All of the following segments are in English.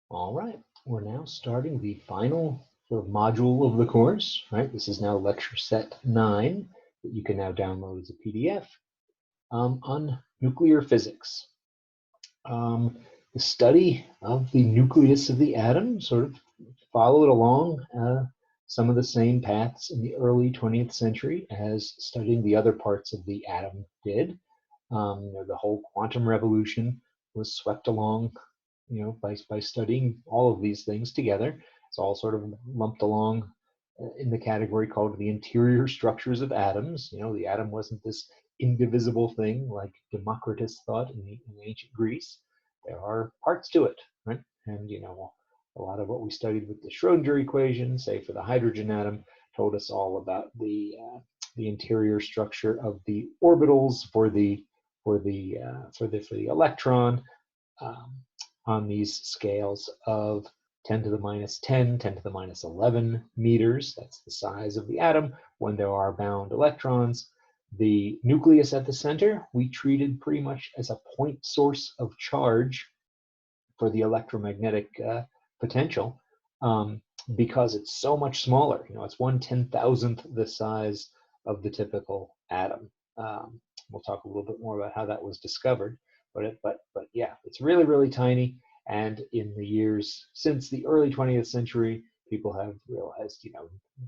All right, we're now starting the final sort of module of the course, right? This is now lecture set 9 that you can now download as a PDF on nuclear physics. The study of the nucleus of the atom sort of followed along some of the same paths in the early 20th century as studying the other parts of the atom did. The whole quantum revolution was swept along, by studying all of these things together. It's all sort of lumped along in the category called the interior structures of atoms. The atom wasn't this indivisible thing like Democritus thought in ancient Greece. There are parts to it, right? And a lot of what we studied with the Schrodinger equation, say for the hydrogen atom, told us all about the interior structure of the orbitals for the electron, um, on these scales of 10 to the minus 10, 10 to the minus 11 meters. That's the size of the atom when there are bound electrons. The nucleus at the center, we treated pretty much as a point source of charge for the electromagnetic potential, because it's so much smaller. It's 1/10,000th the size of the typical atom. We'll talk a little bit more about how that was discovered, but yeah, it's really, really tiny. And in the years since the early 20th century, people have realized,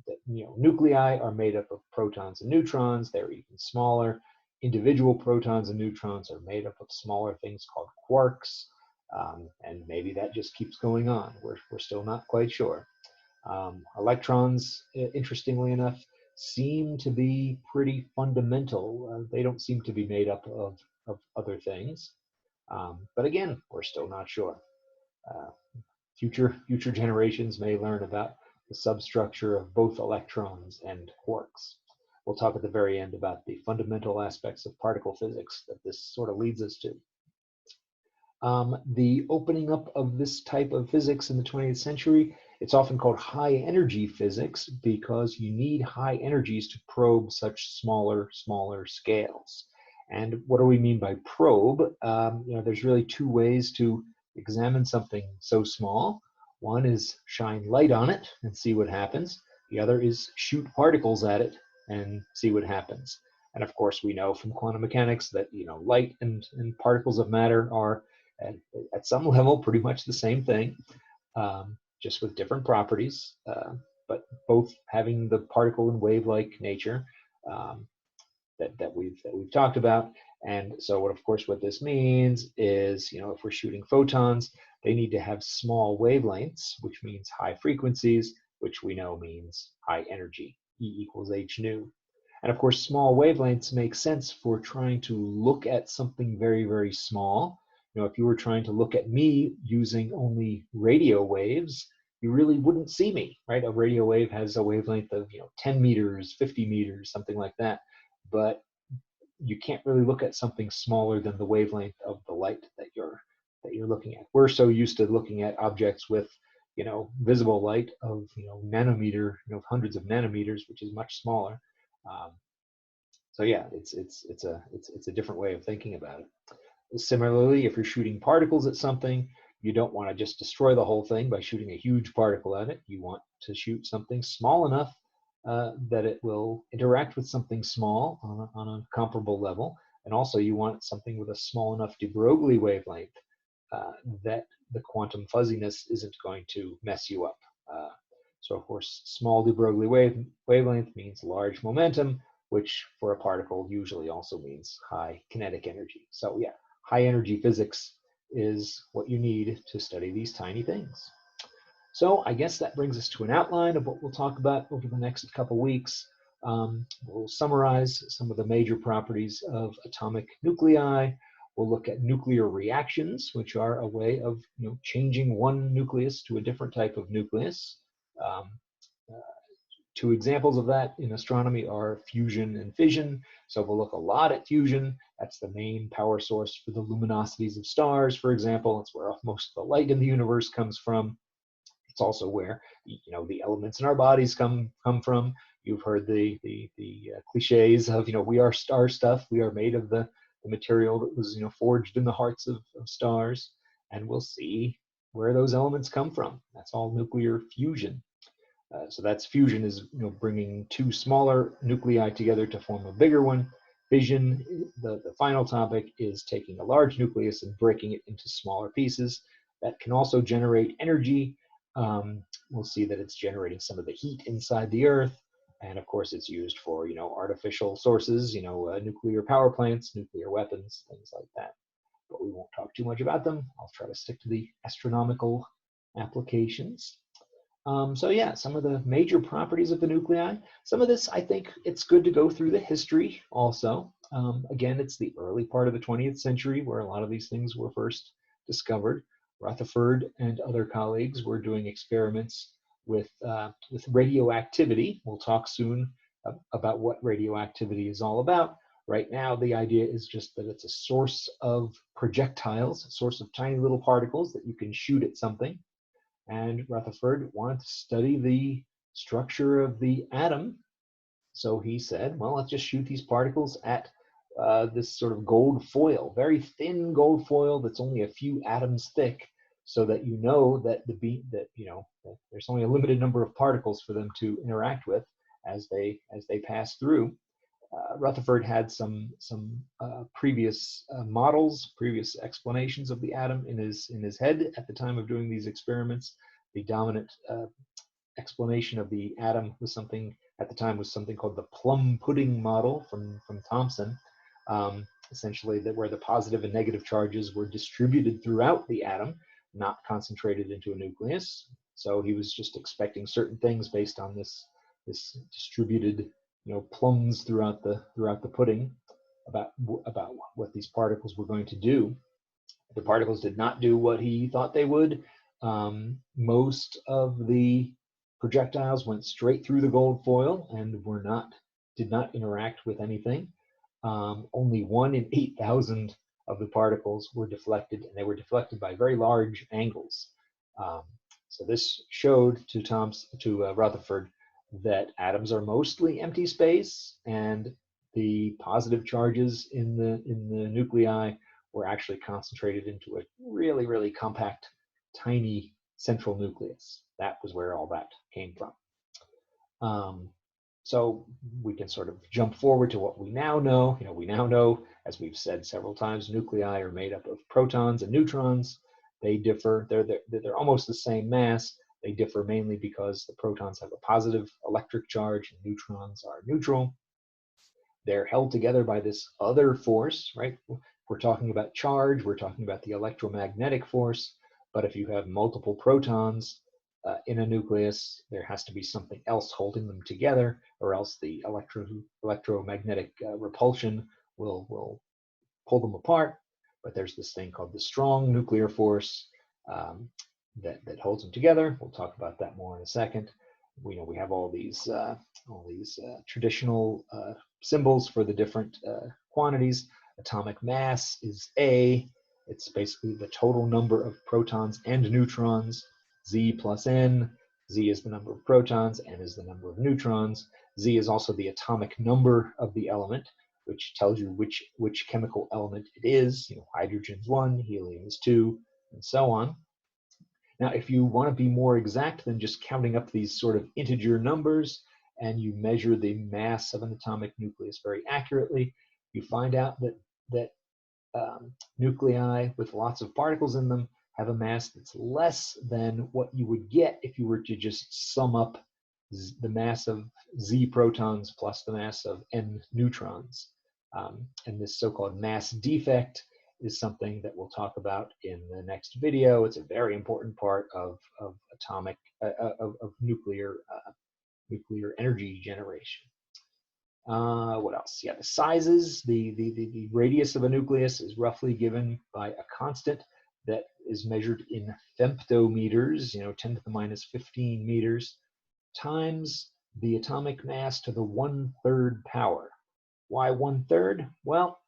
that nuclei are made up of protons and neutrons. They're even smaller. Individual protons and neutrons are made up of smaller things called quarks. And maybe that just keeps going on. We're still not quite sure. Electrons, interestingly enough, seem to be pretty fundamental. They don't seem to be made up of other things. But again, we're still not sure. Uh, future generations may learn about the substructure of both electrons and quarks. We'll talk at the very end about the fundamental aspects of particle physics that this sort of leads us to. The opening up of this type of physics in the 20th century, it's often called high energy physics because you need high energies to probe such smaller scales. And what do we mean by probe? There's really two ways to examine something so small. One is shine light on it and see what happens. The other is shoot particles at it and see what happens. And of course, we know from quantum mechanics that light and particles of matter are at some level pretty much the same thing, just with different properties, but both having the particle and wave-like nature, that we've talked about. And so what this means is, if we're shooting photons, they need to have small wavelengths, which means high frequencies, which we know means high energy, E equals h nu. And of course, small wavelengths make sense for trying to look at something very, very small. If you were trying to look at me using only radio waves, you really wouldn't see me, right? A radio wave has a wavelength of 10 meters, 50 meters, something like that. But you can't really look at something smaller than the wavelength of the light that you're looking at. We're so used to looking at objects with visible light of nanometer, hundreds of nanometers, which is much smaller. Um, so yeah, it's a different way of thinking about it. Similarly, if you're shooting particles at something, you don't want to just destroy the whole thing by shooting a huge particle at it. You want to shoot something small enough that it will interact with something small on a comparable level. And also you want something with a small enough de Broglie wavelength that the quantum fuzziness isn't going to mess you up. So of course, small de Broglie wavelength means large momentum, which for a particle usually also means high kinetic energy. So yeah, high energy physics is what you need to study these tiny things. So I guess that brings us to an outline of what we'll talk about over the next couple weeks. We'll summarize some of the major properties of atomic nuclei. We'll look at nuclear reactions, which are a way of changing one nucleus to a different type of nucleus. Um, uh, Two examples of that in astronomy are fusion and fission. So we'll look a lot at fusion. That's the main power source for the luminosities of stars, for example. It's where most of the light in the universe comes from. It's also where the elements in our bodies come from. You've heard the cliches of we are star stuff. We are made of the material that was forged in the hearts of stars. And we'll see where those elements come from. That's all nuclear fusion. So that's fusion is bringing two smaller nuclei together to form a bigger one. Fission, the final topic, is taking a large nucleus and breaking it into smaller pieces. That can also generate energy. We'll see that it's generating some of the heat inside the Earth. And of course, it's used for artificial sources, nuclear power plants, nuclear weapons, things like that. But we won't talk too much about them. I'll try to stick to the astronomical applications. So yeah, some of the major properties of the nuclei. Some of this, I think it's good to go through the history also. Again, it's the early part of the 20th century where a lot of these things were first discovered. Rutherford and other colleagues were doing experiments with radioactivity. We'll talk soon about what radioactivity is all about. Right now, the idea is just that it's a source of projectiles, a source of tiny little particles that you can shoot at something. And Rutherford wanted to study the structure of the atom. So he said, well, let's just shoot these particles at this sort of gold foil, very thin gold foil that's only a few atoms thick, so that that there's only a limited number of particles for them to interact with as they pass through. Rutherford had some previous models, previous explanations of the atom in his head at the time of doing these experiments. The dominant explanation of the atom was something called the plum pudding model from Thomson. Essentially, where the positive and negative charges were distributed throughout the atom, not concentrated into a nucleus. So he was just expecting certain things based on this distributed plums throughout the pudding about what these particles were going to do. The particles did not do what he thought they would. Most of the projectiles went straight through the gold foil and did not interact with anything. Only 1 in 8,000 of the particles were deflected, and they were deflected by very large angles. So this showed to Rutherford that atoms are mostly empty space, and the positive charges in the nuclei were actually concentrated into a really, really compact, tiny central nucleus. That was where all that came from. So we can sort of jump forward to what we now know. We now know, as we've said several times, nuclei are made up of protons and neutrons. They differ. They're almost the same mass. They differ mainly because the protons have a positive electric charge and neutrons are neutral. They're held together by this other force, right? We're talking about charge. We're talking about the electromagnetic force. But if you have multiple protons in a nucleus, there has to be something else holding them together, or else the electromagnetic repulsion will pull them apart. But there's this thing called the strong nuclear force that holds them together. We'll talk about that more in a second. We have all these traditional symbols for the different quantities. Atomic mass is A. It's basically the total number of protons and neutrons. Z plus N. Z is the number of protons, N is the number of neutrons. Z is also the atomic number of the element, which tells you which chemical element it is. Hydrogen's 1, helium is 2, and so on. Now, if you want to be more exact than just counting up these sort of integer numbers, and you measure the mass of an atomic nucleus very accurately, you find out that nuclei with lots of particles in them have a mass that's less than what you would get if you were to just sum up the mass of Z protons plus the mass of N neutrons. And this so-called mass defect is something that we'll talk about in the next video. It's a very important part of atomic of nuclear energy generation. What else? Yeah, the sizes, the radius of a nucleus is roughly given by a constant that is measured in femtometers, 10 to the minus 15 meters, times the atomic mass to the 1/3 power. Why 1/3? Well,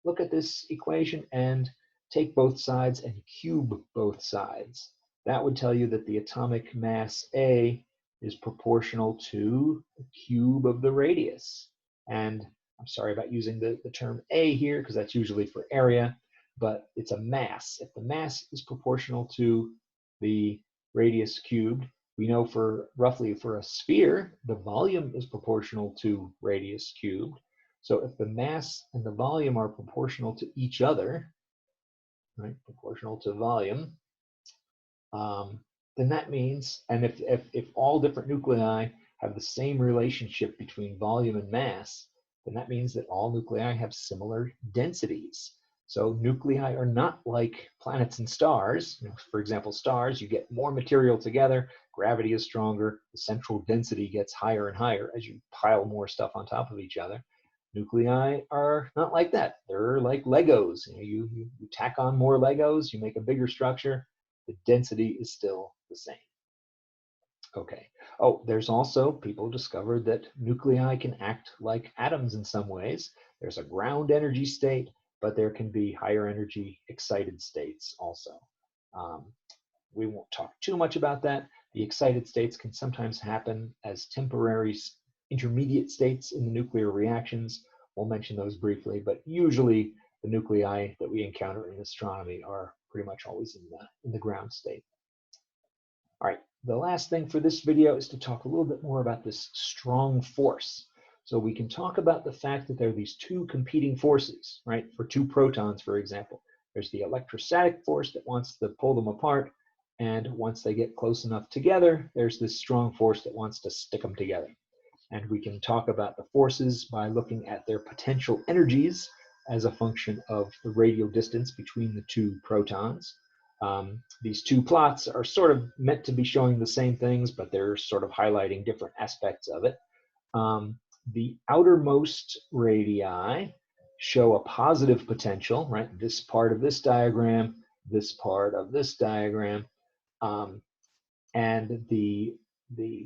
look at this equation and take both sides and cube both sides. That would tell you that the atomic mass A is proportional to the cube of the radius. And I'm sorry about using the term A here, because that's usually for area, but it's a mass. If the mass is proportional to the radius cubed. We know for roughly for a sphere, the volume is proportional to radius cubed. So if the mass and the volume are proportional to each other, right, proportional to volume, then that means, and if all different nuclei have the same relationship between volume and mass, then that means that all nuclei have similar densities. So nuclei are not like planets and stars. You know, for example, stars, you get more material together, gravity is stronger, the central density gets higher and higher as you pile more stuff on top of each other. Nuclei are not like that. They're like Legos. You tack on more Legos, you make a bigger structure, the density is still the same. Okay. Oh, there's also, people discovered that nuclei can act like atoms in some ways. There's a ground energy state, but there can be higher energy excited states also. We won't talk too much about that. The excited states can sometimes happen as temporary intermediate states in the nuclear reactions. We'll mention those briefly, but usually the nuclei that we encounter in astronomy are pretty much always in the ground state. All right, the last thing for this video is to talk a little bit more about this strong force. So we can talk about the fact that there are these two competing forces, right? For two protons, for example, there's the electrostatic force that wants to pull them apart, and once they get close enough together, there's this strong force that wants to stick them together. And we can talk about the forces by looking at their potential energies as a function of the radial distance between the two protons. These two plots are sort of meant to be showing the same things, but they're sort of highlighting different aspects of it. The outermost radii show a positive potential, right? This part of this diagram, this part of this diagram, and the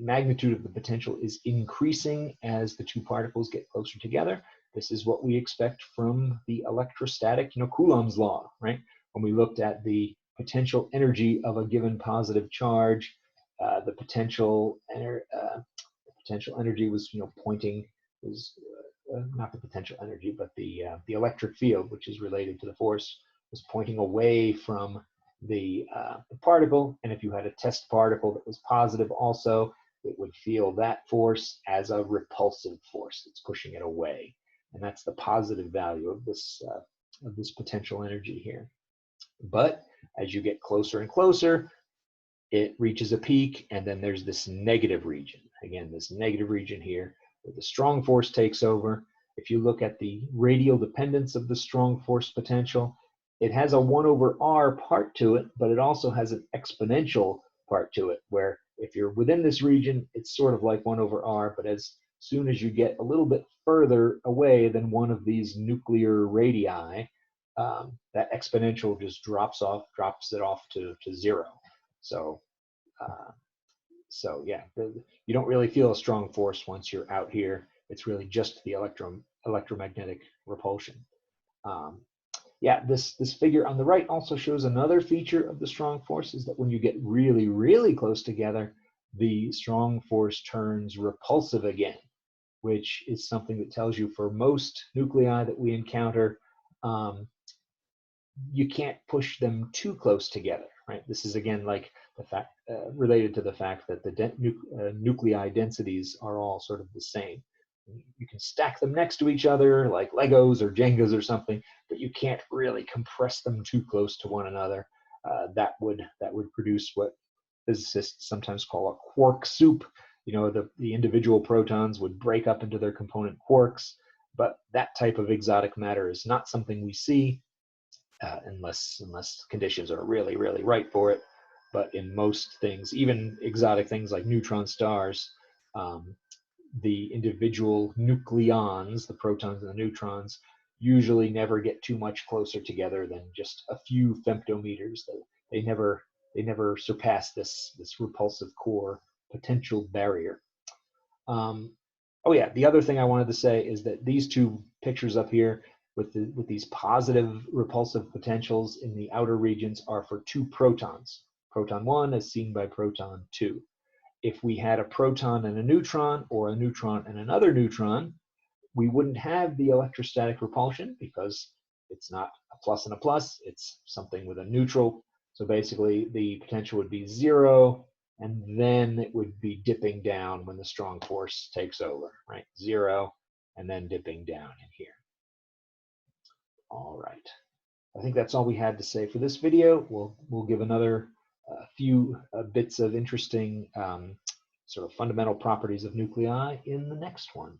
magnitude of the potential is increasing as the two particles get closer together. This is what we expect from the electrostatic, Coulomb's law, right? When we looked at the potential energy of a given positive charge, the potential energy was, not the potential energy, but the electric field, which is related to the force, was pointing away from the particle. And if you had a test particle that was positive also, it would feel that force as a repulsive force. It's pushing it away. And that's the positive value of this potential energy here. But as you get closer and closer, it reaches a peak, and then there's this negative region. Again, this negative region here, where the strong force takes over. If you look at the radial dependence of the strong force potential, it has a 1/r part to it, but it also has an exponential part to it, where if you're within this region, it's sort of like 1/r, but as soon as you get a little bit further away than one of these nuclear radii, that exponential just drops it off to 0. So yeah, you don't really feel a strong force once you're out here. It's really just the electromagnetic repulsion. Yeah, this figure on the right also shows another feature of the strong force, is that when you get really, really close together, the strong force turns repulsive again, which is something that tells you for most nuclei that we encounter, you can't push them too close together, right? This is again like the fact related to the fact that the nuclei densities are all sort of the same. You can stack them next to each other like Legos or Jengas or something, but you can't really compress them too close to one another. That would produce what physicists sometimes call a quark soup. The individual protons would break up into their component quarks, but that type of exotic matter is not something we see unless conditions are really, really right for it. But in most things, even exotic things like neutron stars, the individual nucleons, the protons and the neutrons, usually never get too much closer together than just a few femtometers. They never surpass this repulsive core potential barrier. Oh yeah, the other thing I wanted to say is that these two pictures up here with these positive repulsive potentials in the outer regions are for two protons. Proton 1 as seen by proton 2. If we had a proton and a neutron, or a neutron and another neutron, we wouldn't have the electrostatic repulsion because it's not a plus and a plus, it's something with a neutral. So basically, the potential would be 0, and then it would be dipping down when the strong force takes over, right? 0, and then dipping down in here. All right. I think that's all we had to say for this video. We'll give another few bits of interesting sort of fundamental properties of nuclei in the next one.